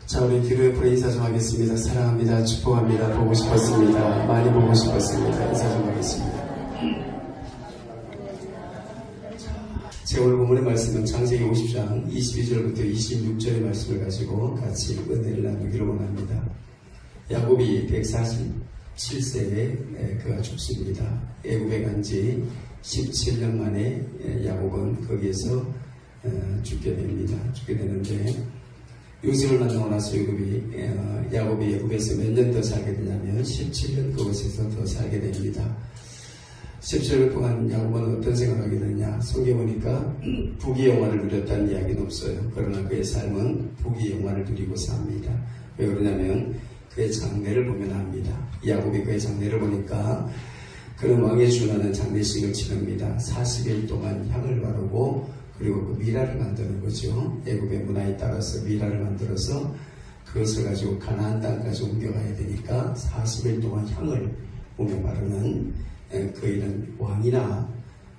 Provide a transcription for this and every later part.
자, 우리 기도의 프로 인사 좀 하겠습니다. 사랑합니다. 축복합니다. 보고 싶었습니다. 많이 보고 싶었습니다. 인사 좀 하겠습니다. 제가 오늘 본문의 말씀은 창세기 50장 22절부터 26절의 말씀을 가지고 같이 은혜를 나누기를 원합니다. 야곱이 147세에 그가 죽습니다. 애굽에 간 지 17년 만에 야곱은 거기에서 죽게 됩니다. 죽게 되는데 요셉을 만나고 나서 야곱이 애굽에서 몇 년 더 살게 되냐면 17년 그곳에서 더 살게 됩니다. 17년 동안 야곱은 어떤 생각을 하게 되냐? 성경에 보니까 부귀 영화를 누렸다는 이야기는 없어요. 그러나 그의 삶은 부귀 영화를 누리고 삽니다. 왜 그러냐면 그의 장례를 보면 압니다. 야곱이 그의 장례를 보니까 그는 왕에 준하는 장례식을 치릅니다. 40일 동안 향을 바르고 그리고 그 미라를 만드는 거죠. 애굽의 문화에 따라서 미라를 만들어서 그것을 가지고 가나안 땅까지 옮겨가야 되니까 40일 동안 향을 몸에 바르는 그이는 왕이나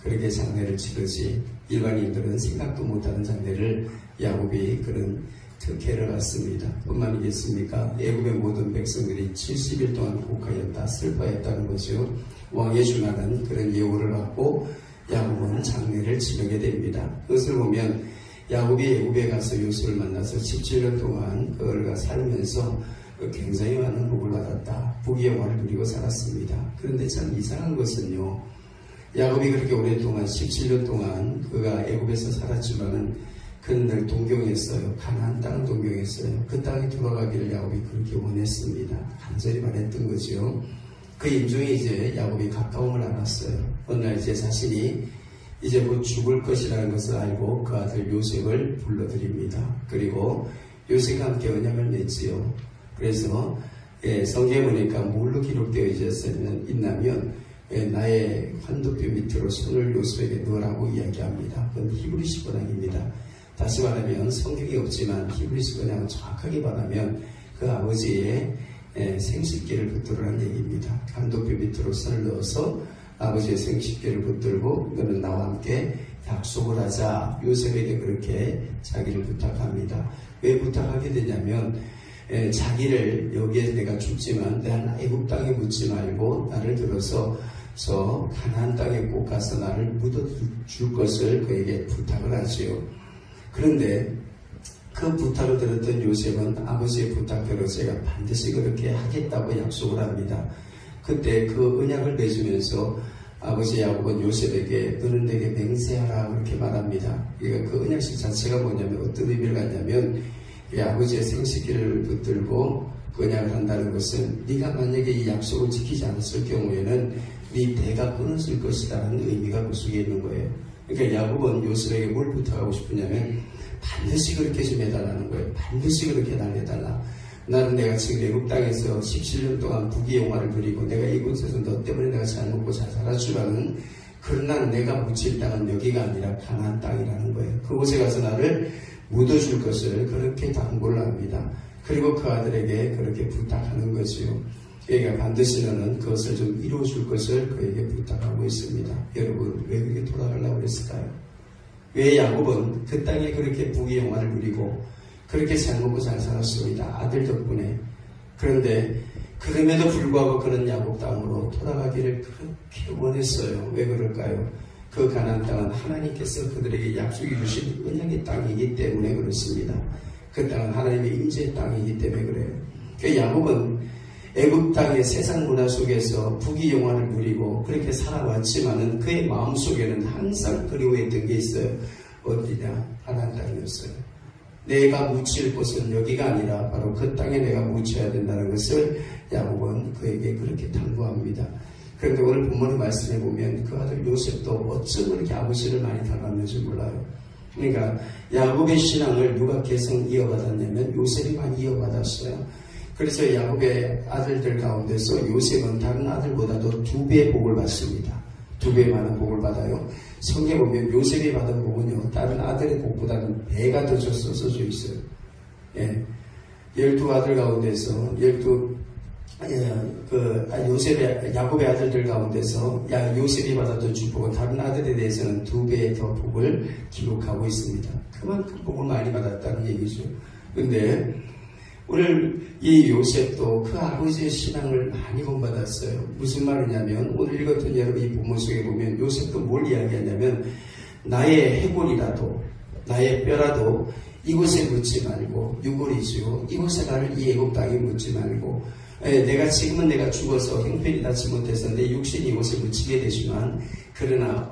그렇게 장례를 치르지 일반인들은 생각도 못하는 장례를 야곱이 그런 특혜를 받습니다. 뿐만이겠습니까? 애굽의 모든 백성들이 70일 동안 곡하였다, 슬퍼했다는 거죠. 왕에 준하는 그런 예우를 받고 야곱은 장례를 치르게 됩니다. 그것을 보면 야곱이 애굽에 가서 요셉을 만나서 17년 동안 그가 살면서 굉장히 많은 복을 받았다. 부귀 영화를 누리고 살았습니다. 그런데 참 이상한 것은요. 야곱이 그렇게 오랫동안 17년 동안 그가 애굽에서 살았지만은 그는 늘 동경했어요. 가나안 땅을 동경했어요. 그 땅에 돌아가기를 야곱이 그렇게 원했습니다. 간절히 말했던 거죠. 그 임종에 이제 야곱이 가까움을 알았어요. 어느 날 이제 자신이 이제 곧 죽을 것이라는 것을 알고 그 아들 요셉을 불러드립니다. 그리고 요셉과 함께 언약을 맺지요. 그래서 성경에 보니까 뭘로 기록되어 있냐면 나의 환도뼈 밑으로 손을 요셉에게 넣으라고 이야기합니다. 그건 히브리서 번역입니다. 다시 말하면 성경이 없지만 히브리서 번역을 정확하게 말하면 그 아버지의 생식기를 붙들으라는 얘기입니다. 환도뼈 밑으로 손을 넣어서 아버지의 생식기를 붙들고 너는 나와 함께 약속을 하자. 요셉에게 그렇게 자기를 부탁합니다. 왜 부탁하게 되냐면 자기를 여기에 내가 죽지만 난 애굽 땅에 묻지 말고 나를 들어서 가나안 땅에 꼭 가서 나를 묻어줄 것을 그에게 부탁을 하지요. 그런데 그 부탁을 들었던 요셉은 아버지의 부탁대로 제가 반드시 그렇게 하겠다고 약속을 합니다. 그때 그 언약을 맺으면서 아버지 야곱은 요셉에게 너는 내게 맹세하라 그렇게 말합니다. 그러니까 그 언약식 자체가 뭐냐면 어떤 의미를 갖냐면 아버지의 생식기를 붙들고 그 언약을 한다는 것은 네가 만약에 이 약속을 지키지 않았을 경우에는 네 대가 끊어질 것이라는 의미가 그 속에 있는 거예요. 그러니까 야곱은 요셉에게 뭘 부탁하고 싶으냐면 반드시 그렇게 좀 해달라는 거예요. 반드시 그렇게 날려달라. 나는 내가 지금 애굽 땅에서 17년 동안 부귀 영화를 누리고 내가 이곳에서 너 때문에 내가 잘 먹고 잘 살아주라는 그러나 내가 묻힐 땅은 여기가 아니라 가나안 땅이라는 거예요. 그곳에 가서 나를 묻어줄 것을 그렇게 당부를 합니다. 그리고 그 아들에게 그렇게 부탁하는 거지요. 그러니까 반드시 너는 그것을 좀 이루어줄 것을 그에게 부탁하고 있습니다. 여러분 왜 그렇게 돌아가려고 그랬을까요? 왜 야곱은 그 땅에 그렇게 부귀 영화를 누리고 그렇게 잘 먹고 잘 살았습니다. 아들 덕분에. 그런데 그럼에도 불구하고 그는 야곱 땅으로 돌아가기를 그렇게 원했어요. 왜 그럴까요? 그 가나안 땅은 하나님께서 그들에게 약속해 주신 언약의 땅이기 때문에 그렇습니다. 그 땅은 하나님의 임재의 땅이기 때문에 그래요. 그 야곱은 애굽 땅의 세상 문화 속에서 부귀 영화를 누리고 그렇게 살아왔지만은 그의 마음속에는 항상 그리워했던 게 있어요. 어디냐? 가나안 땅이었어요. 내가 묻힐 곳은 여기가 아니라 바로 그 땅에 내가 묻혀야 된다는 것을 야곱은 그에게 그렇게 당부합니다. 그런데 오늘 본문의 말씀에 보면 그 아들 요셉도 어쩜 그렇게 아버지를 많이 닮았는지 몰라요. 그러니까 야곱의 신앙을 누가 계속 이어받았냐면 요셉이 많이 이어받았어요. 그래서 야곱의 아들들 가운데서 요셉은 다른 아들보다도 2배의 복을 받습니다. 2배 많은 복을 받아요. 성경에 보면 요셉이 받은 복은요, 다른 아들의 복보다는 배가 더 써져 있어요. 12아들 가운데서, 야곱의 아들들 가운데서 요셉이 받았던 축복은 다른 아들에 대해서는 2배의 더 복을 기록하고 있습니다. 그만큼 복을 많이 받았다는 얘기죠. 근데 오늘 이 요셉도 그 아버지의 신앙을 많이 본받았어요. 무슨 말이냐면 오늘 읽었던 여러분 이 본문 속에 보면 요셉도 뭘 이야기하냐면 나의 해골이라도 나의 뼈라도 이곳에 묻지 말고 유골이지요. 이곳에 나를 이 애굽 땅에 묻지 말고 지금은 내가 죽어서 형편이 닿지 못해서 내 육신이 이곳에 묻히게 되지만 그러나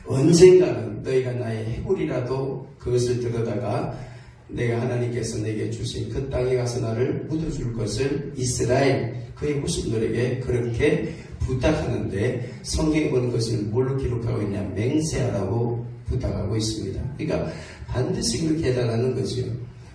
언젠가는 너희가 나의 해골이라도 그것을 들여다가 내가 하나님께서 내게 주신 그 땅에 가서 나를 묻어줄 것을 이스라엘 그의 후손들에게 그렇게 부탁하는데 성경에 보는 것을 뭘로 기록하고 있냐 맹세하라고 부탁하고 있습니다. 그러니까 반드시 그렇게 해달라는 거죠.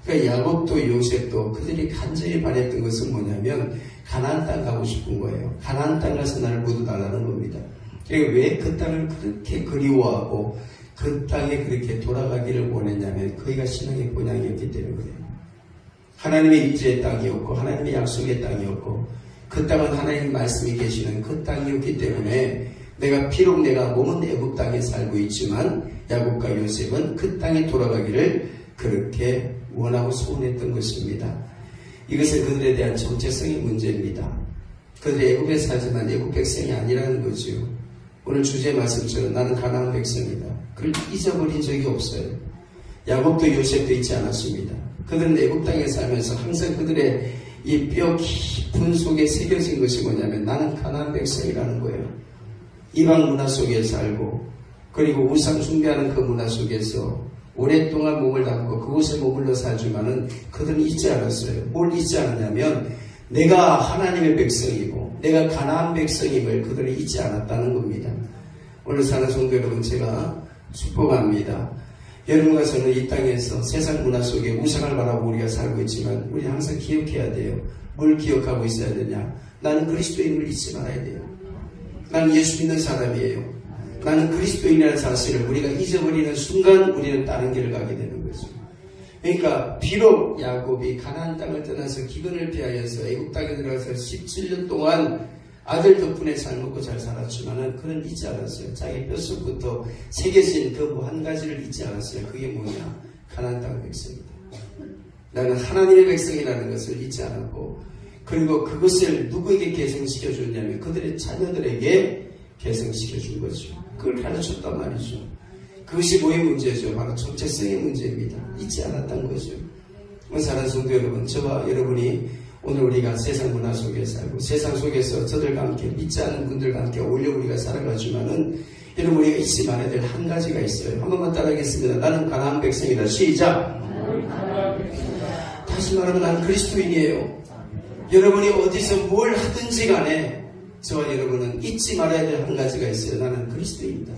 그러니까 야곱도 요셉도 그들이 간절히 바랬던 것은 뭐냐면 가나안 땅 가고 싶은 거예요. 가나안 땅 가서 나를 묻어달라는 겁니다. 그러니까 왜 그 땅을 그렇게 그리워하고 그 땅에 그렇게 돌아가기를 원했냐면 그이가 신앙의 본향이었기 때문이에요. 하나님의 임재의 땅이었고 하나님의 약속의 땅이었고 그 땅은 하나님 말씀이 계시는 그 땅이었기 때문에 비록 내가 몸은 애굽 땅에 살고 있지만 야곱과 요셉은 그 땅에 돌아가기를 그렇게 원하고 소원했던 것입니다. 이것은 그들에 대한 정체성의 문제입니다. 그들이 애굽에 살지만 애굽 백성이 아니라는 거죠. 오늘 주제 말씀처럼 나는 가나안 백성이다. 그걸 잊어버린 적이 없어요. 야곱도 요셉도 잊지 않았습니다. 그들은 애굽 땅에 살면서 항상 그들의 이 뼈 깊은 속에 새겨진 것이 뭐냐면 나는 가나안 백성이라는 거예요. 이방 문화 속에 살고 그리고 우상 숭배하는 그 문화 속에서 오랫동안 몸을 담고 그곳에 머물러 살지만은 그들은 잊지 않았어요. 뭘 잊지 않았냐면 내가 하나님의 백성이고 내가 가나안 백성임을 그들은 잊지 않았다는 겁니다. 오늘 사는 성도 여러분 제가 축복합니다. 여러분과 저는 이 땅에서 세상 문화 속에 우상을 바라보고 우리가 살고 있지만 우리 항상 기억해야 돼요. 뭘 기억하고 있어야 되냐? 나는 그리스도인을 잊지 말아야 돼요. 나는 예수 믿는 사람이에요. 나는 그리스도인이라는 사실을 우리가 잊어버리는 순간 우리는 다른 길을 가게 되는 거죠. 그러니까 비록 야곱이 가나안 땅을 떠나서 기근을 피하여서 애굽 땅에 들어가서 17년 동안 아들 덕분에 잘 먹고 잘 살았지만은 그는 잊지 않았어요. 자기 뼛속부터 새겨진 그 한 가지를 잊지 않았어요. 그게 뭐냐? 가나안 땅 백성이다. 나는 하나님의 백성이라는 것을 잊지 않았고 그리고 그것을 누구에게 계승시켜 줬냐면 그들의 자녀들에게 계승시켜 준 거죠. 그걸 가르쳤단 말이죠. 그것이 뭐의 문제죠? 바로 정체성의 문제입니다. 잊지 않았던 거죠. 사랑하는 성도 여러분, 저와 여러분이 오늘 우리가 세상 문화 속에 살고 세상 속에서 저들과 함께 믿지 않는 분들과 함께 어울려 우리가 살아가지만은 여러분 우리가 잊지 말아야 될 한 가지가 있어요. 한 번만 따라하겠습니다. 나는 가나안 백성이다. 시작! 다시 말하면 나는 그리스도인이에요. 여러분이 어디서 뭘 하든지 간에 저와 여러분은 잊지 말아야 될 한 가지가 있어요. 나는 그리스도입니다.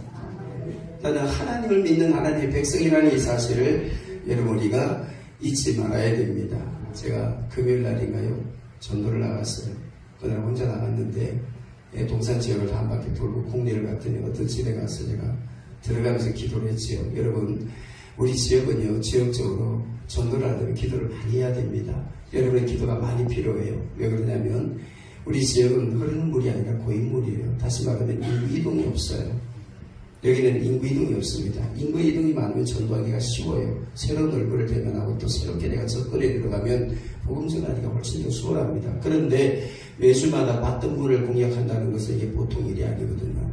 나는 하나님을 믿는 하나님의 백성이라는 이 사실을 여러분 우리가 잊지 말아야 됩니다. 제가 금요일 날인가요? 전도를 나갔어요. 그날 혼자 나갔는데 동산 지역을 한 바퀴 돌고 국내를 갔더니 어떤 집에 가서 제가 들어가면서 기도를 했지요. 여러분 우리 지역은요 지역적으로 전도를 하려면 기도를 많이 해야 됩니다. 여러분의 기도가 많이 필요해요. 왜 그러냐면 우리 지역은 흐르는 물이 아니라 고인물이에요. 다시 말하면 인구 이동이 없어요. 여기는 인구 이동이 없습니다. 인구 이동이 많으면 전도하기가 쉬워요. 새로운 얼굴을 대면하고 또 새롭게 내가 접근해 들어가면 복음 전하기가 훨씬 더 수월합니다. 그런데 매주마다 받던 분을 공략한다는 것은 이게 보통 일이 아니거든요.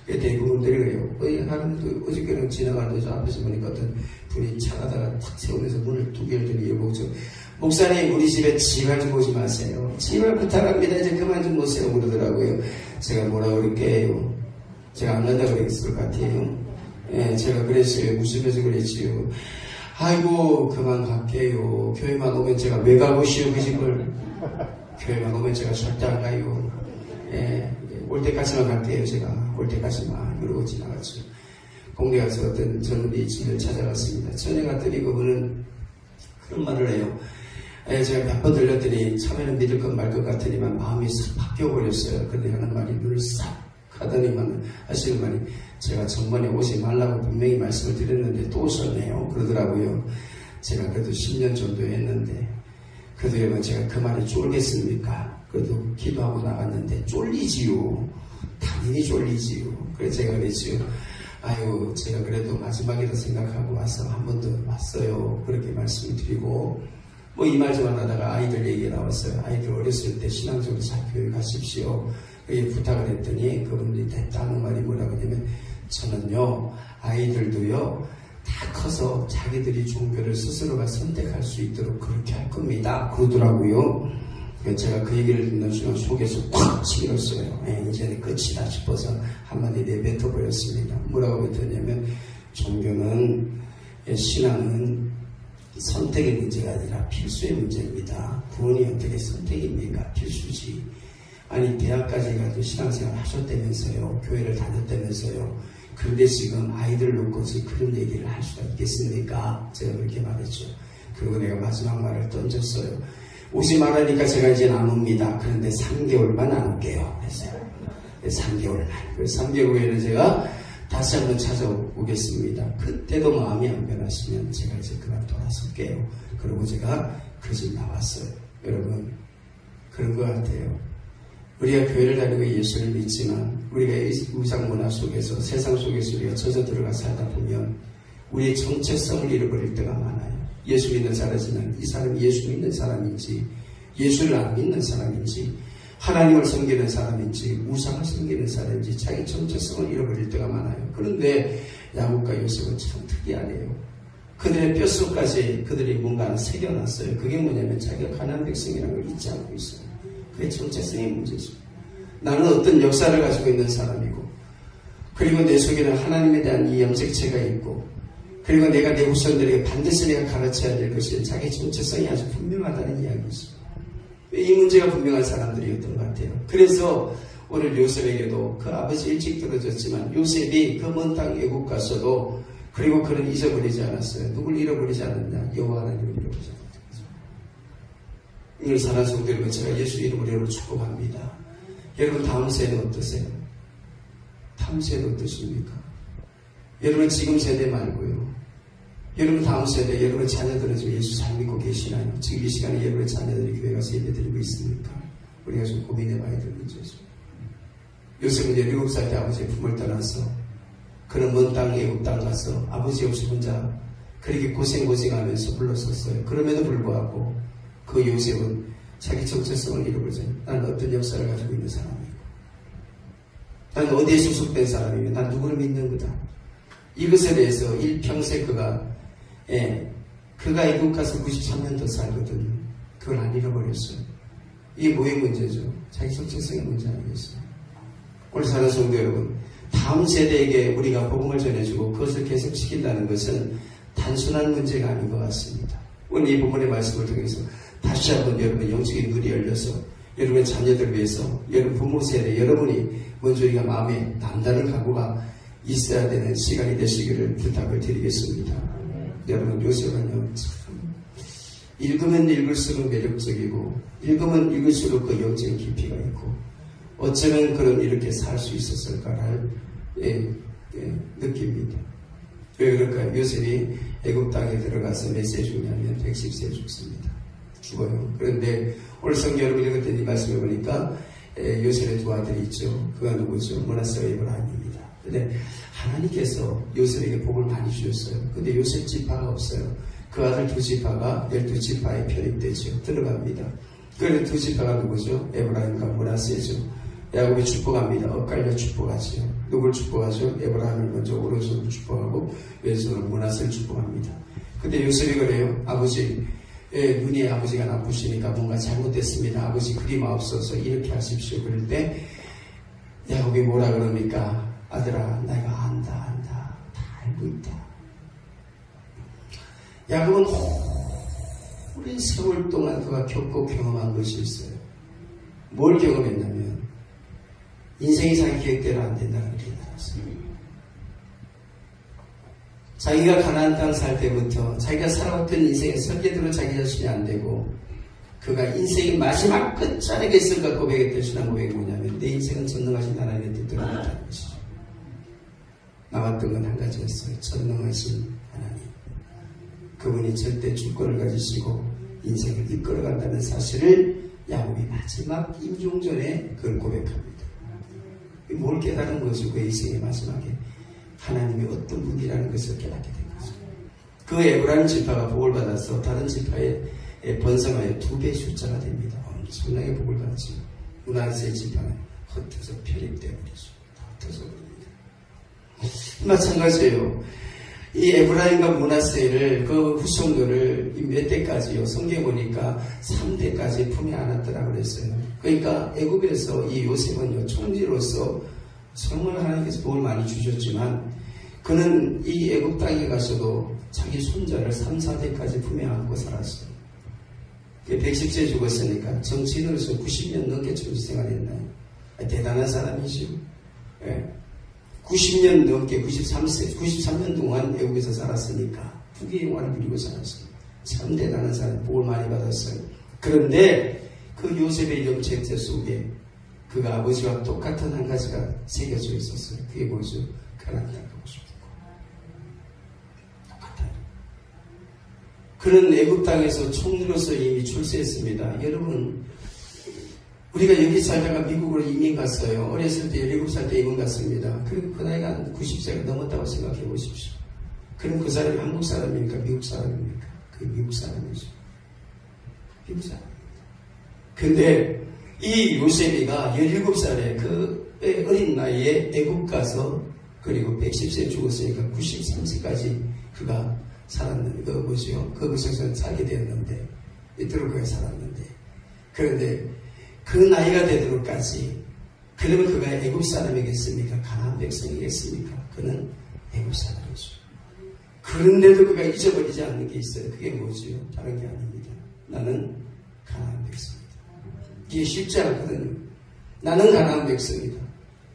대부분들이 그래요. 하루도 어저께는 지나가는데 저 앞에서 보니까 어떤 분이 차 가다가 탁 세우면서 문을 두 개를 들이 열고서 목사님 우리 집에 지발 좀 오지 마세요. 지발 부탁합니다. 이제 그만 좀 오세요 그러더라고요. 제가 뭐라 그럴게요. 제가 안 간다 그랬을 것 같아요. 예, 제가 그랬어요. 웃으면서 그랬지요. 아이고 그만 갈게요. 교회만 오면 제가 왜 가고 싶어요 그 집을. 교회만 오면 제가 절대 안 가요. 예, 올 때까지만 갈게요. 제가 올 때까지만. 그러고 지나갔죠. 공대 가서 어떤 젊은이 집을 찾아갔습니다. 전에 갔더니 그분은 그런 말을 해요. 예, 제가 몇 번 들렸더니 처음에는 믿을 것 말 것 같으니만 마음이 싹 바뀌어버렸어요. 그런데 하는 말이 눈을 싹 하더니만 하시는 말이 제가 전번에 오지 말라고 분명히 말씀을 드렸는데 또 오셨네요. 그러더라고요. 제가 그래도 10년 정도 했는데 그래도 여러분 제가 그 말에 쫄겠습니까? 그래도 기도하고 나갔는데 쫄리지요. 당연히 쫄리지요. 그래서 제가 그랬지요. 아유 제가 그래도 마지막이라 생각하고 와서 한 번 더 왔어요. 그렇게 말씀을 드리고 뭐 이 말 저말 하다가 아이들 얘기 물어봤어요. 아이들 어렸을 때 신앙적으로 잘 교육하십시오. 부탁을 했더니 그분들이 됐다는 말이 뭐라고 하냐면, 저는요 아이들도요 다 커서 자기들이 종교를 스스로가 선택할 수 있도록 그렇게 할 겁니다 그러더라고요. 제가 그 얘기를 듣는 순간 속에서 콱 치밀었어요. 이제는 끝이다 싶어서 한마디 내뱉어 버렸습니다. 뭐라고 했더냐면, 종교는, 신앙은 선택의 문제가 아니라 필수의 문제입니다. 구원이 어떻게 선택입니까? 필수지. 아니 대학까지 가도 신앙생활 하셨다면서요. 교회를 다녔다면서요. 그런데 지금 아이들 놓고서 그런 얘기를 할 수가 있겠습니까? 제가 그렇게 말했죠. 그리고 내가 마지막 말을 던졌어요. 오지 말라니까 제가 이제 안 옵니다. 그런데 3개월만 안 올게요. 그랬어요. 3개월만. 그래서 3개월 후에는 제가 다시 한번 찾아오겠습니다. 그때도 마음이 안 변하시면 제가 이제 그만 돌아설게요. 그리고 제가 그 집 나왔어요. 여러분, 그런 것 같아요. 우리가 교회를 다니고 예수를 믿지만 우리가 우상 문화 속에서, 세상 속에서 우리가 젖어 들어가 살다 보면 우리의 정체성을 잃어버릴 때가 많아요. 예수 믿는 사람이지만 이 사람이 예수 믿는 사람인지, 예수를 안 믿는 사람인지, 하나님을 섬기는 사람인지, 우상을 섬기는 사람인지 자기 정체성을 잃어버릴 때가 많아요. 그런데 야곱과 요셉은 참 특이하네요. 그들의 뼛속까지 그들이 뭔가를 새겨놨어요. 그게 뭐냐면 자기가 가나안 백성이라는 걸 잊지 않고 있어요. 그게 정체성의 문제죠. 나는 어떤 역사를 가지고 있는 사람이고, 그리고 내 속에는 하나님에 대한 이 염색체가 있고, 그리고 내가 내 후손들에게 반드시 내가 가르쳐야 될 것이 자기 정체성이 아주 분명하다는 이야기죠. 이 문제가 분명한 사람들이었던 것 같아요. 그래서 오늘 요셉에게도 그 아버지 일찍 떨어졌지만 요셉이 그 먼 땅 애국 갔어도, 그리고 그는 잊어버리지 않았어요. 누굴 잃어버리지 않았냐? 여호와 하나님을 잃어버리지 않았죠. 오늘 사랑하는 성도 여러분, 제가 예수 이름으로 여러분을 축복합니다. 여러분 다음 세대는 어떠세요? 다음 세대는 어떠십니까? 여러분 지금 세대 말고요. 여러분 다음 세대, 여러분 자녀들은 지금 예수 잘 믿고 계시나요? 지금 이 시간에 여러분의 자녀들이 교회 가서 예배 드리고 있습니까? 우리가 좀 고민해 봐야 될 문제죠. 요셉은 17살 때 아버지의 품을 떠나서 그는 먼 땅 애국 땅 가서 아버지 없이 혼자 그렇게 고생하면서 불렀었어요. 그럼에도 불구하고 그 요셉은 자기 정체성을 잃어버리잖아요. 나는 어떤 역사를 가지고 있는 사람이고, 나는 어디에 소속된 사람이며, 난 누구를 믿는 거다. 이것에 대해서 일평생 그가 애국 가서 93년 더 살거든요. 그걸 안 잃어버렸어요. 이게 뭐의 문제죠? 자기 정체성의 문제 아니겠어요? 오늘 사는 성도 여러분, 다음 세대에게 우리가 복음을 전해주고 그것을 계속 지킨다는 것은 단순한 문제가 아닌 것 같습니다. 오늘 이 본문의 말씀을 통해서 다시 한번 여러분의 영적인 눈이 열려서 여러분의 자녀들을 위해서, 여러분 부모 세대, 여러분이 먼저 우리가 마음에 남다른 각오가 있어야 되는 시간이 되시기를 부탁을 드리겠습니다. 여러분, 요셉은요, 참 읽으면 읽을수록 매력적이고, 읽으면 읽을수록 그 영적인 깊이가 있고, 어쩌면 그런 이렇게 살 수 있었을까를 느낍니다. 왜 그럴까요? 요셉이 애국 땅에 들어가서 몇 세 죽냐면 110세 죽습니다. 죽어요. 그런데 오늘 성경 여러분 읽었던 이 말씀을 보니까 요셉의 두 아들이 있죠. 그가 누구죠? 므낫세와 에브라임입니다. 근데 하나님께서 요셉에게 복을 많이 주셨어요. 근데 요셉 지파가 없어요. 그 아들 두 지파가 12지파에 편입되죠. 들어갑니다. 그 두 지파가 누구죠? 에브라임과 므낫세죠. 야곱이 축복합니다. 엇갈려 축복하지요. 누굴 축복하죠? 에브라임을 먼저 오른손으로 축복하고 왼손으로 므낫세를 축복합니다. 근데 요셉이 그래요. 아버지, 눈이 아버지가 나쁘시니까 뭔가 잘못됐습니다. 아버지 그리 마옵소서 이렇게 하십시오. 그럴 때 야곱이 뭐라 그럽니까? 아들아, 내가 안다. 다 알고 있다. 야곱은 오랜 세월 동안 그가 겪고 경험한 것이 있어요. 뭘 경험했냐면 인생이 자기 계획대로 안 된다는 걸 깨달았어요. 자기가 가나안 땅 살 때부터 자기가 살아왔던 인생의 설계대로 자기 자신이 안 되고, 그가 인생의 마지막 끝자락에 있을까 고백했던 신앙 고백이 뭐냐면, 내 인생은 전능하신 하나님의 뜻대로 된다는 것이죠. 나왔던 건 한 가지였어요. 전능하신 하나님. 그분이 절대 주권을 가지시고 인생을 이끌어간다는 사실을 야곱이 마지막 임종전에 그걸 고백합니다. 뭘 깨달은 거죠? 그 인생의 마지막에 하나님이 어떤 분이라는 것을 깨닫게 된 거죠. 그 에브라임 지파가 복을 받아서 다른 지파에 번성하여 2배 숫자가 됩니다. 엄청나게 복을 받지. 문하세 지방에 흩어서 편입되어버리죠. 흩어서 버립니다. 마찬가지예요. 이 에브라임과 문하세를 그 후손들을 몇 대까지요? 성경 보니까 3대까지 품에 안았더라 그랬어요. 그러니까 애굽에서 이 요셉은요 총리로서 정말 하나님께서 복을 많이 주셨지만 그는 이 애굽 땅에 가서도 자기 손자를 3, 4대까지 품에 안고 살았어요. 110세 죽었으니까 정치인으로서 90년 넘게 정치 생활했나요? 대단한 사람이죠. 예. 90년 넘게 93년 동안 애국에서 살았으니까 후기 영화를 누리고 살았어요. 참 대단한 사람, 복을 많이 받았어요. 그런데 그 요셉의 영체체 속에 그가 아버지와 똑같은 한 가지가 새겨져 있었어요. 그게 뭐죠? 가나안 땅 가고 싶고 똑같아요. 그는 애국 땅에서 총리로서 이미 출세했습니다. 여러분, 우리가 여기 살다가 미국으로 이민 갔어요. 어렸을 때 17살 때 이민 갔습니다. 그리고 그 나이가 한 90세가 넘었다고 생각해 보십시오. 그럼 그 사람이 한국 사람입니까? 미국 사람입니까? 그게 미국 사람이죠. 미국 사람입니다. 근데 이 요셉이가 17살에 그 어린 나이에 애국 가서 그리고 110세에 죽었으니까 93세까지 그가 살았는데, 거기서 살게 되었는데, 이토록 그가 살았는데, 그런데 그 나이가 되도록까지 그러면 그가 애굽 사람이겠습니까? 가나안 백성이겠습니까? 그는 애굽 사람이죠. 그런데도 그가 잊어버리지 않는 게 있어요. 그게 뭐지요? 다른 게 아닙니다. 나는 가나안 백성이다. 이게 쉽지 않거든요. 나는 가나안 백성이다.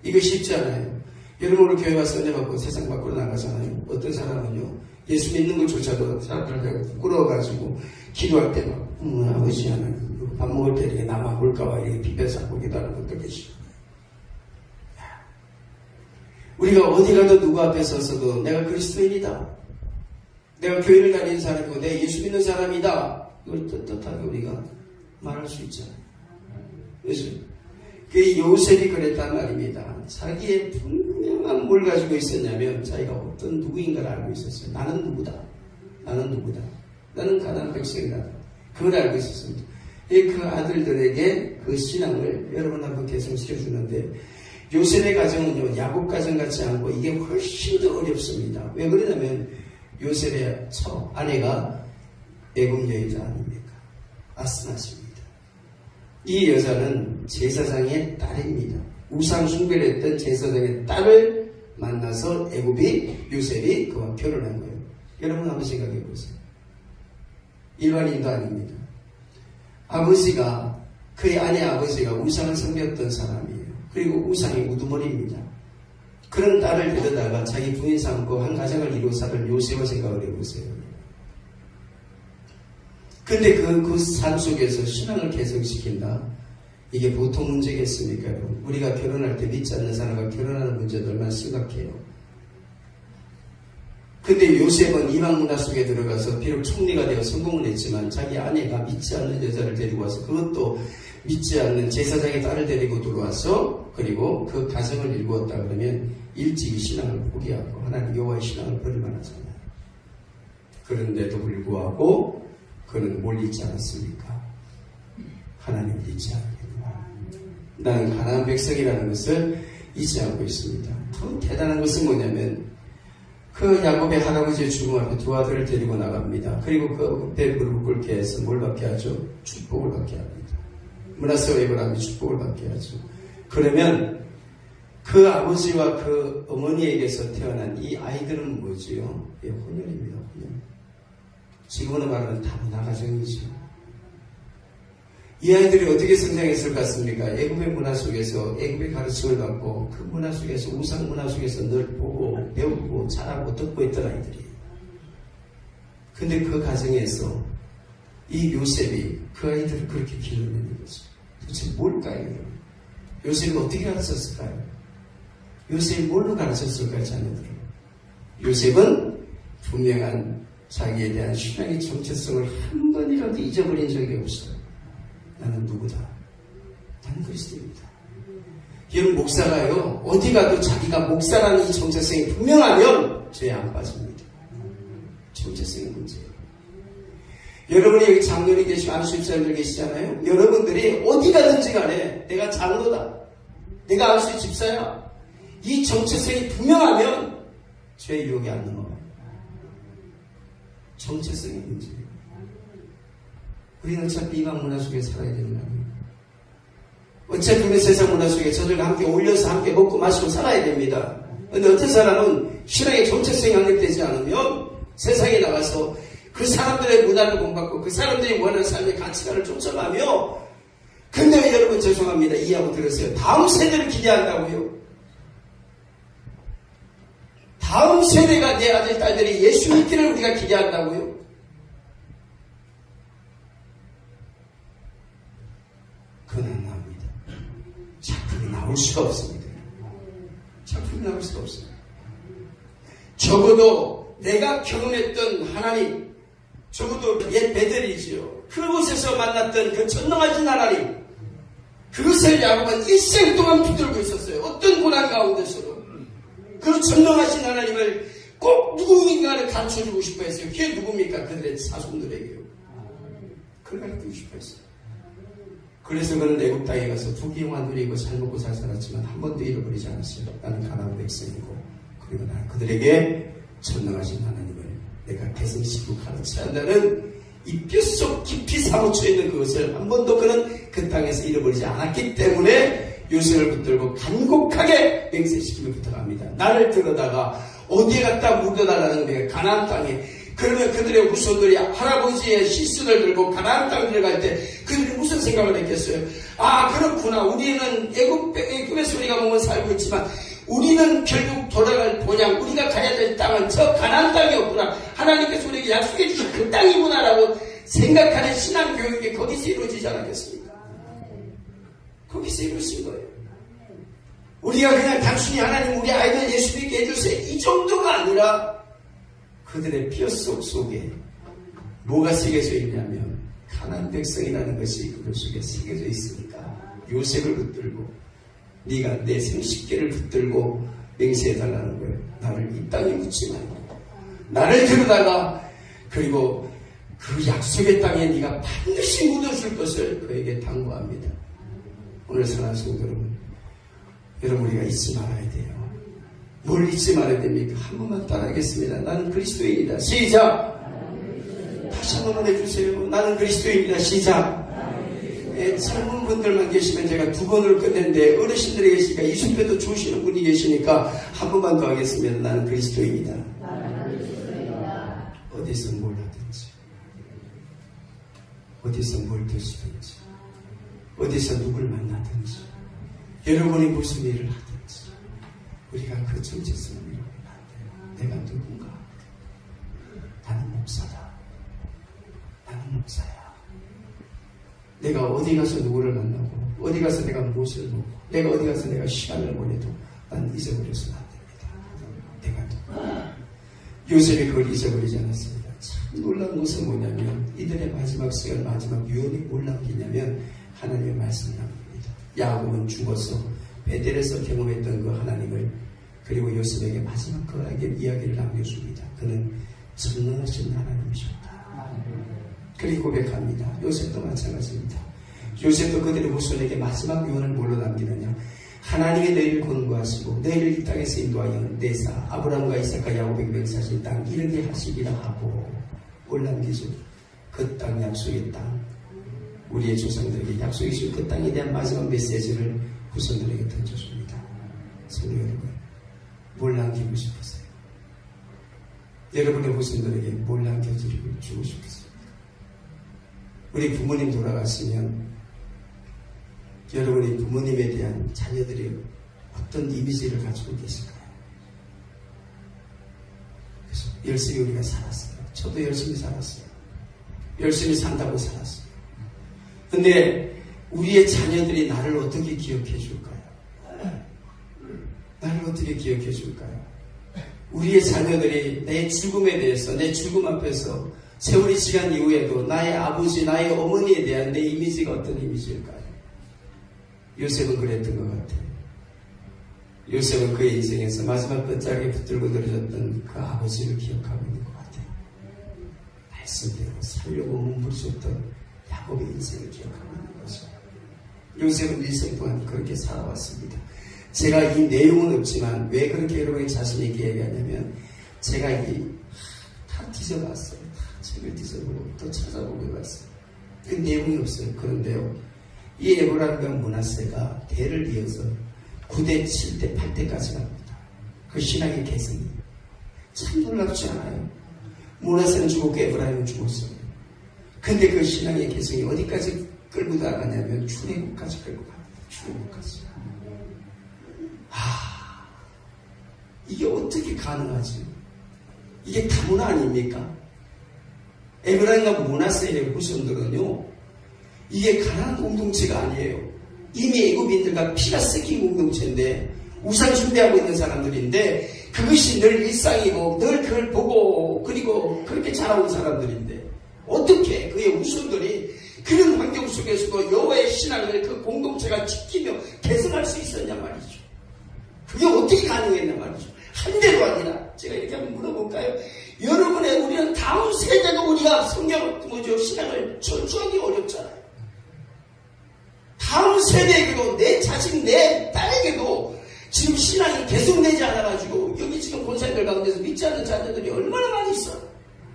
이거 쉽지 않아요. 여러분 오늘 교회 와서 은혜 받고 세상 밖으로 나가잖아요. 어떤 사람은요 예수 믿는 것조차도 사람들한테 부끄러워가지고 기도할 때 막 아버지 하나님 밥 먹을 때 이렇게 나만 볼까봐 이렇게 비벼서 보기도 하는 것도 계시고, 우리가 어디 가도 누구 앞에 서서도 내가 그리스도인이다, 내가 교회를 다니는 사람이고 내가 예수 믿는 사람이다, 이걸 떳떳하게 우리가 말할 수 있잖아요. 그래서 그 요셉이 그랬단 말입니다. 자기의 분명한 뭘 가지고 있었냐면 자기가 어떤 누구인가를 알고 있었어요. 나는 누구다. 나는 가나안 백성이다. 그걸 알고 있었습니다. 그 아들들에게 그 신앙을 여러분 한번 개성시켜주는데, 요셉의 가정은요 야곱 가정 같지 않고 이게 훨씬 더 어렵습니다. 왜 그러냐면 요셉의 처 아내가 애굽 여자 아닙니까? 아스나십니다. 이 여자는 제사장의 딸입니다. 우상 숭배를 했던 제사장의 딸을 만나서 요셉이 그와 결혼한 거예요. 여러분 한번 생각해 보세요. 일반인도 아닙니다. 그의 아내 아버지가 우상을 섬겼던 사람이에요. 그리고 우상의 우두머리입니다. 그런 딸을 데려다가 자기 부인 삼고 한 가정을 이루어 살을 요셉을 생각을 해보세요. 근데 그 삶 속에서 신앙을 개성시킨다? 이게 보통 문제겠습니까? 여러분? 우리가 결혼할 때 믿지 않는 사람과 결혼하는 문제도 얼마나 심각해요. 근데 요셉은 이방 문화 속에 들어가서 비록 총리가 되어 성공을 했지만 자기 아내가 믿지 않는 여자를 데리고 와서, 그것도 믿지 않는 제사장의 딸을 데리고 들어와서 그리고 그 가정을 이루었다 그러면 일찍이 신앙을 포기하고 하나님 여호와의 신앙을 버릴만 하잖아요. 그런데도 불구하고 그는 뭘 잊지 않았습니까? 하나님을 잊지 않겠구나. 나는 가나안 백성이라는 것을 잊지 않고 있습니다. 더 대단한 것은 뭐냐면 그 야곱의 할아버지의 죽음 앞에 두 아들을 데리고 나갑니다. 그리고 그 배 무릎을 꿇게 해서 뭘 받게 하죠? 축복을 받게 합니다. 므낫세와 에브라임이 축복을 받게 하죠. 그러면 그 아버지와 그 어머니에게서 태어난 이 아이들은 뭐지요? 혼혈입니다. 혼혈. 지금으로 말하면 다문화 가정이죠. 이 아이들이 어떻게 성장했을 것 같습니까? 애굽의 문화 속에서 애굽의 가르침을 받고 그 문화 속에서 우상 문화 속에서 늘 보고 배우고 자라고 듣고 있던 아이들이에요. 근데 그 가정에서 이 요셉이 그 아이들을 그렇게 길러내는 거죠. 도대체 뭘까요? 요셉이 어떻게 가르쳤을까요? 요셉이 뭘로 가르쳤을까요? 자녀들을. 요셉은 분명한 자기에 대한 신앙의 정체성을 한 번이라도 잊어버린 적이 없어요. 나는 누구다? 나는 그리스도입니다. 여러분, 목사가요 어디 가도 자기가 목사라는 이 정체성이 분명하면 죄에 안 빠집니다. 정체성의 문제예요. 여러분이 여기 장로님 계시고 안수집사님들 계시잖아요. 여러분들이 어디 가든지 간에 내가 장로다, 내가 안수집사야, 이 정체성이 분명하면 죄의 유혹이 안 넘어가요. 정체성이 문제예요. 우리는 어차피 이방 문화 속에 살아야 되는 거 아니에요. 어차피 세상 문화 속에 저들과 함께 어울려서 함께 먹고 마시고 살아야 됩니다. 그런데 어떤 사람은 신앙의 정체성이 확립되지 않으면 세상에 나가서 그 사람들의 문화를 공부하고 그 사람들이 원하는 삶의 가치관을 쫓아가며, 근데 여러분 죄송합니다. 이해하고 들으세요. 다음 세대를 기대한다고요? 다음 세대가 내 아들, 딸들이 예수 믿기를 우리가 기대한다고요? 그건 안 나옵니다. 작품이 나올 수가 없습니다. 작품이 나올 수가 없어요. 적어도 내가 경험했던 하나님, 적어도 옛 베델이지요. 그곳에서 만났던 그 전능하신 하나님, 그것을 야곱은 일생 동안 붙들고 있었어요. 어떤 고난 가운데서도 그 전능하신 하나님을 꼭 누구인가를 가르쳐주고 싶어 했어요. 그게 누굽니까? 그들의 자손들에게요. 그걸 가르치고 싶어 했어요. 그래서 그는 애굽 땅에 가서 부귀영화 누리고 잘 먹고 잘 살았지만 한 번도 잃어버리지 않았어요. 나는 가나안 백성이고, 그리고 나는 그들에게 전능하신 하나님을 내가 계승시키고 가르쳐야 한다는 이 뼛속 깊이 사무쳐 있는 그것을 한 번도 그는 그 땅에서 잃어버리지 않았기 때문에 요셉을 붙들고 간곡하게 맹세시키며 부탁합니다. 나를 들어다가 어디에 갖다 묻어달라는 거예요. 가나안 땅에. 그러면 그들의 후손들이 할아버지의 실수를 들고 가나안 땅에 들어갈 때 그들이 무슨 생각을 했겠어요? 아, 그렇구나. 우리는 애굽에서 우리가 몸을 살고 있지만 우리는 결국 돌아갈 본향, 우리가 가야 될 땅은 저 가나안 땅이었구나. 하나님께서 우리에게 약속해 주신 그 땅이구나라고 생각하는 신앙 교육이 거기서 이루어지지 않았겠습니까? 거기서 이루어진 거예요. 우리가 그냥 단순히 하나님 우리 아이들 예수 믿게 해주세요, 이 정도가 아니라 그들의 뼛속 속에 뭐가 새겨져 있냐면 가나안 백성이라는 것이 그들 속에 새겨져 있으니까 요셉을 붙들고 네가 내 생식계를 붙들고 맹세해달라는 거예요. 나를 이 땅에 묻지 말고 나를 데려다가, 그리고 그 약속의 땅에 네가 반드시 묻어줄 것을 그에게 당부합니다. 오늘 사랑하는 성도 여러분, 우리가 잊지 말아야 돼요. 뭘 잊지 말아야 됩니까? 한 번만 따라하겠습니다. 나는 그리스도인이다. 시작! 다시 한 번만 해주세요. 나는 그리스도인이다. 시작! 젊은 분들만 계시면 제가 2번으로 끝냈는데 어르신들이 계시니까 20배도 주시는 분이 계시니까 한 번만 더 하겠습니다. 나는 그리스도인이다. 어디서 뭘 하든지, 어디서 뭘 드시든지, 어디서 누굴 만나든지, 여러분이 무슨 일을 하든지 우리가 그 정체성을 잃어버리면 안 돼요. 내가 누군가? 나는 목사다. 나는 목사야. 내가 어디 가서 누구를 만나고 어디 가서 내가 무엇을 먹고 내가 어디 가서 내가 시간을 보내도 난 잊어버려서는 안 됩니다. 내가 누구야? 요셉이 그걸 잊어버리지 않았습니다. 참 놀라운 것은 뭐냐면 이들의 마지막 시간, 마지막 유언이 뭘 남기냐면 하나님의 말씀을 남깁니다. 야곱은 죽어서 베델에서 경험했던 그 하나님을, 그리고 요셉에게 마지막 그 이야기를 남겨줍니다. 그는 전능하신 하나님이셨다. 그리고 고백합니다. 요셉도 마찬가지입니다. 요셉도 그들의 후손에게 마지막 유언을 뭘로 남기느냐? 하나님이 너희를 권고하시고 너희를 이 땅에서 인도하여 내사 아브라함과 이삭과 야곱에게 맹세하신 땅 이르게 하시리라 하고 뭘 남기죠? 그 땅, 약속의 땅, 우리의 조상들에게 약속해 주신 그 땅에 대한 마지막 메시지를 후손들에게 던져줍니다. 성도 여러분, 뭘 남기고 싶으세요? 여러분의 후손들에게 뭘 남겨주고 싶으세요? 우리 부모님 돌아가시면 여러분이 부모님에 대한 자녀들이 어떤 이미지를 가지고 계실까요? 그래서 열심히 우리가 살았어요. 저도 열심히 살았어요. 열심히 산다고 살았어요. 근데 우리의 자녀들이 나를 어떻게 기억해 줄까요? 나를 어떻게 기억해 줄까요? 우리의 자녀들이 내 죽음에 대해서, 내 죽음 앞에서 세월이 지난 이후에도 나의 아버지, 나의 어머니에 대한 내 이미지가 어떤 이미지일까요? 요셉은 그랬던 것 같아요. 요셉은 그의 인생에서 마지막 끝자락에 붙들고 늘어졌던 그 아버지를 기억하고 있는 것 같아요. 날 말씀대로 살려고 몸부림쳤던 야곱의 인생을 기억하고 있는 거죠. 요셉은 일생 동안 그렇게 살아왔습니다. 제가 이 내용은 없지만 왜 그렇게 여러분이 자신 있게 얘기하냐면 제가 다 뒤져봤어요. 다 책을 뒤져보고 또 찾아보고 해봤어요. 그 내용이 없어요. 그런데요, 이 에브라임과 므낫세가 대를 이어서 9대, 7대, 8대까지 갑니다. 그 신앙의 계승이 참 놀랍지 않아요? 므낫세는 죽었고 에브라임은 죽었어요. 근데 그 신앙의 계승이 어디까지 끌고 나가냐면 출애굽까지 끌고 갑니다. 출애굽까지. 이게 어떻게 가능하지? 이게 다문화 아닙니까? 에브라임과 므낫세의 후손들은요, 이게 가난한 공동체가 아니에요. 이미 애굽인들과 피가 섞인 공동체인데 우상 숭배하고 있는 사람들인데 그것이 늘 일상이고 늘 그걸 보고 그리고 그렇게 자라온 사람들인데 어떻게 그의 후손들이 그런 환경 속에서도 여호와의 신앙을 그 공동체가 지키며 계승할 수 있었냐 말이죠. 그게 어떻게 가능했냐 말이죠. 한 대도 아니라 제가 이렇게 한번 물어볼까요? 여러분의 우리는 다음 세대도 우리가 신앙을 전수하기 어렵잖아요. 다음 세대에게도 내 자식, 내 딸에게도 지금 신앙이 계속되지 않아가지고 여기 지금 본사님들 가운데서 믿지 않는 자녀들이 얼마나 많이 있어요.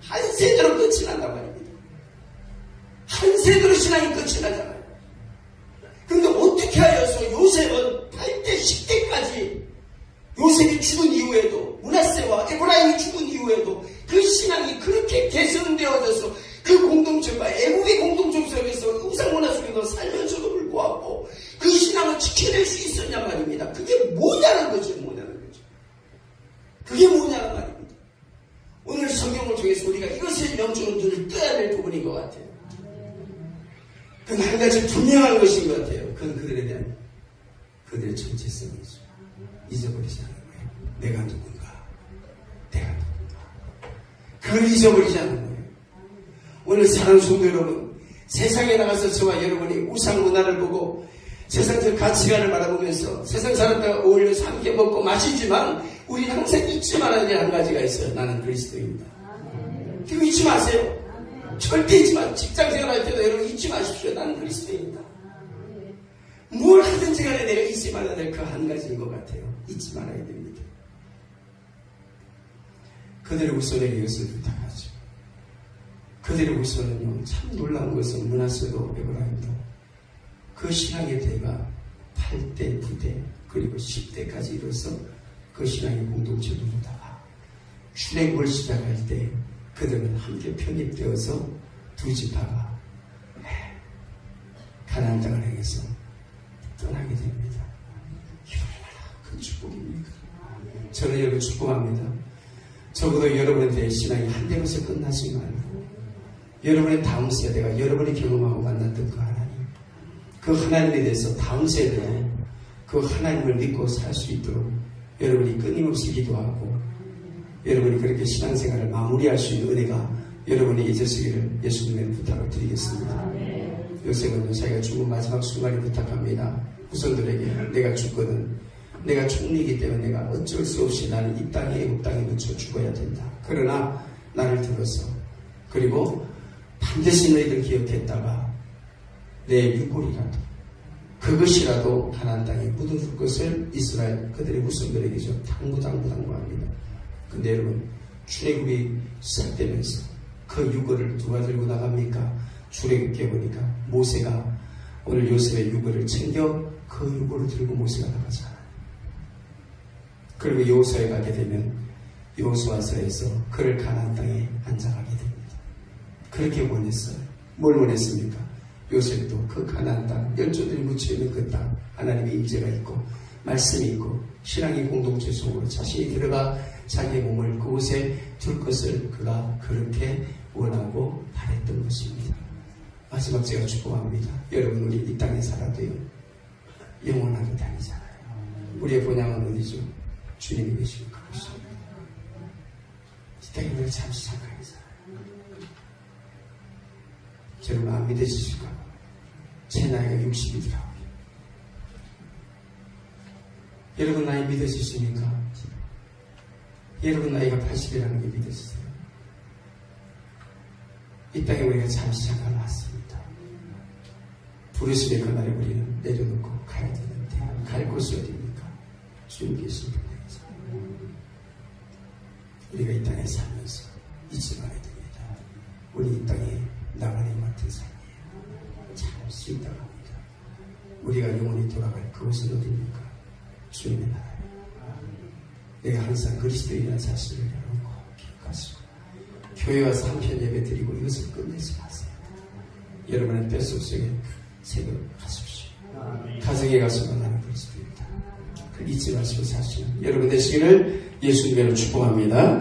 한 세대로 끝이 난단 말입니다. 한 세대로 신앙이 끝이 나잖아요. 그런데 어떻게 하여서 요셉은 8대, 10대까지 요셉이 죽은 이후에도 므낫세와 에브라임이 죽은 이후에도 그 신앙이 그렇게 개선되어져서 그 공동체가 애국의 공동체 속에서 우상문화 속에서 살면서도 불구하고 그 신앙을 지켜낼 수 있었냐 말입니다. 그게 뭐냐는 거죠. 그게 뭐냐는 말입니다. 오늘 성경을 통해서 우리가 이것을 명중을 늘 떠야 될 부분인 것 같아요. 그건 한 가지 분명한 것인 것 같아요. 그건 그들에 대한 그들의 정체성이죠. 잊어버리지 않는 거예요. 내가 누군가. 그걸 잊어버리지 않는 거예요. 오늘 사랑하는 성도 여러분, 세상에 나가서 저와 여러분이 우상 문화를 보고 세상적 가치관을 바라보면서 세상 사람들과 어울려서 함께 먹고 마시지만 우리는 항상 잊지 말아야 될 한 가지가 있어요. 나는 그리스도입니다. 그거 잊지 마세요. 절대 잊지 마세요. 직장 생활할 때도 여러분 잊지 마십시오. 나는 그리스도입니다. 뭘 하든지 간에 내가 잊지 말아야 될 그 한 가지인 것 같아요. 잊지 말아야 됩니다. 그들의 후손에게 이것을 부탁하죠. 그들의 후손은요, 참 놀라운 것은 므낫세도 에브라임도 그 신앙의 대가 8대, 9대, 그리고 10대까지 이뤄서 그 신앙의 공동체로 오다가 출애굽을 시작할 때 그들은 함께 편입되어서 두 지파가 가나안 땅을 향해서 떠나게 됩니다. 이게 얼마나 큰 축복입니까? 저는 여러분 축복합니다. 적어도 여러분의 신앙이 한 대로서 끝나지 말고 여러분의 다음 세대가 여러분이 경험하고 만났던 그 하나님, 그 하나님에 대해서 다음 세대에 그 하나님을 믿고 살 수 있도록 여러분이 끊임없이 기도하고 여러분이 그렇게 신앙생활을 마무리할 수 있는 은혜가 여러분이 있으시기를 예수님의 부탁을 드리겠습니다. 요셉은 자기가 죽은 마지막 순간에 부탁합니다. 후손들에게 내가 죽거든 내가 총리이기 때문에 내가 어쩔 수 없이 나는 이 땅에 애국 땅에 묻혀 죽어야 된다. 그러나 나를 들어서 그리고 반드시 너희들 기억했다가 내 유골이라도 그것이라도 가나안 땅에 묻어줄 것을 이스라엘 그들의 후손들에게 좀 당부합니다. 근데 여러분 출애굽이 시작되면서 그 유골을 누가 들고 나갑니까? 출애굽기에 보니까 모세가 오늘 요셉의 유골을 챙겨 그 유골을 들고 모세가 나가잖아요. 그리고 여호수아에 가게 되면 여호수아서에서 그를 가나안 땅에 안장하게 됩니다. 그렇게 원했어요. 뭘 원했습니까? 요셉도 그 가나안 땅, 열조들이 묻혀있는 그 땅, 하나님의 임재가 있고 말씀이 있고 신앙의 공동체 속으로 자신이 들어가 자기의 몸을 그곳에 둘 것을 그가 그렇게 원하고 바랬던 것입니다. 마지막 제가 축복합니다. 여러분 우리 이 땅에 살아도요 영원하게 다니잖아요. 우리의 본향은 어디죠? 주님이 계시는 그곳입니다. 이 땅에 우리가 잠시 잠깐이 살아요. 여러분 안 믿으실까? 제 나이가 60이더라고요. 여러분 나이 믿으시십니까? 여러분 나이가 80이라는 게 믿으시세요? 이 땅에 우리가 잠시 잠깐 왔습니다. 부르심의 그날에 우리는 내려놓고 가야 되는데 갈 곳이 어디입니까? 주님 계신 분에게서 우리가 이 땅에 살면서 잊지 말아야 됩니다. 우리 이 땅에 나만이 맡은 삶이에요. 잠시 있다 갑니다. 우리가 영원히 돌아갈 그곳은 어디입니까? 주님의 나라예요. 내가 항상 그리스도인이라는 사실을 여러분 꼭 기억하시고 교회 와서 한편 예배 드리고 이것을 끝내지 마세요. 여러분의 뱃속속에 새겨가십시오. 가정에 가서만 나는 그리스도입니다. 잊지 마시고 사시는 여러분 되시기를 예수님으로 축복합니다.